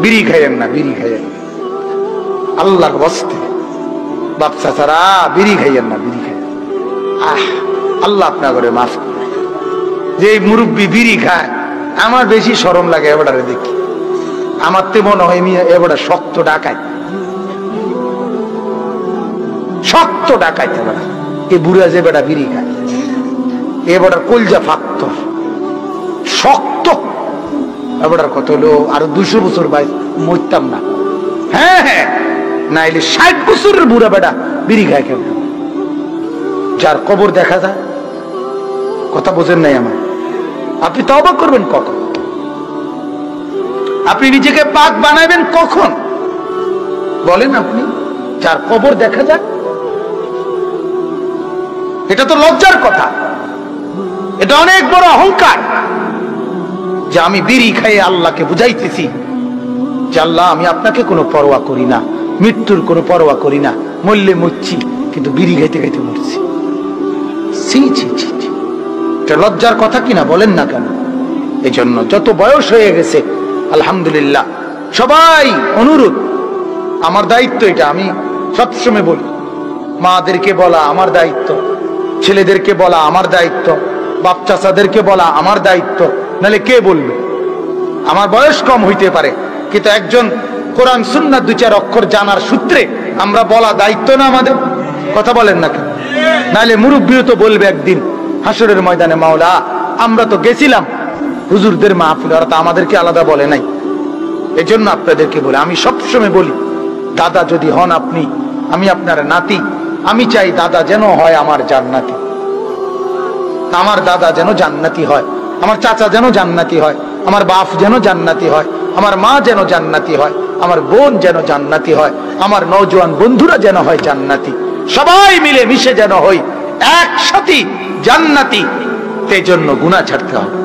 বিড়ি খাইয়েন না, বিড়ি খাইয়েন না, আল্লাহর বস্তে বাপ চাচারা বিড়ি খাইয়েন না, বিড়ি খাইয়েন। আল্লাহ আপনার করে মাফ করে। যে মুরব্বী বিড়ি খায় আমার বেশি শরম লাগে এবারে দেখি। আমার তো মনে হয় এবারে শক্ত ডাকাই, শক্ত ডাকাইতে বেড়া এ বুড়া যে বেড়া বিড়ি খায় এবার কলজা ফাক্ত শক্ত। এবার কত হলো আরো 200 বছর বাইশ মরতাম না। হ্যাঁ হ্যাঁ, নাইলে 60 বছরের বুড়া বেড়া বিড়ি খায় কেন? যার কবর দেখা যায়, কথা বোঝেন নাই আমার। আপনি তওবা করবেন কখন? আপনি নিজেকে পাক বানাবেন কখন বলেন? আপনি যার কবর দেখা যায়, এটা তো লজ্জার কথা, এটা অনেক বড় অহংকার যে আমি বিড়ি খাইয়ে আল্লাহকে বুঝাইতেছি যে আল্লাহ আমি আপনাকে কোনো পরোয়া করি না, মৃত্যুর কোনো পরোয়া করি না, মরলে মরছি কিন্তু বিড়ি খাইতে খাইতে মরছি। ছি ছি ছি, এটা লজ্জার কথা কিনা বলেন না কেন? এই জন্য যত বয়স হয়ে গেছে আলহামদুলিল্লাহ, সবাই অনুরোধ, আমার দায়িত্ব এটা, আমি সবসময় বলি, মাদেরকে বলা আমার দায়িত্ব, ছেলেদেরকে বলা আমার দায়িত্ব, বাপ চাচাদেরকে বলা আমার দায়িত্ব, নাহলে কে বলবে? আমার বয়স কম হইতে পারে কিন্তু একজন কোরআন সুন্নাহ 2-4 অক্ষর জানার সূত্রে আমরা বলা দায়িত্ব না আমাদের? কথা বলেন না কেন? নাহলে মুরব্বিও তো বলবে একদিন হাসরের ময়দানে, মাওলা আমরা তো গেছিলাম হুজুরদের মাহফিল, ওরা তো আমাদেরকে আলাদা বলে নাই। এই জন্য আপনাদেরকে বলে, আমি সবসময় বলি, দাদা যদি হন আপনি, আমি আপনার নাতি, আমি চাই দাদা যেন হয় আমার জান্নাতি, আমার দাদা যেন জান্নাতি হয়, আমার চাচা যেন জান্নাতি হয়, আমার বাপ যেন জান্নাতি হয়, আমার মা যেন জান্নাতি হয়, আমার বোন যেন জান্নাতি হয়, আমার নওজোয়ান বন্ধুরা যেন হয় জান্নাতি, সবাই মিলে মিশে যেন হই একসাথে জান্নাতি। সেই জন্য গুনাহ ছাড়তে হবে।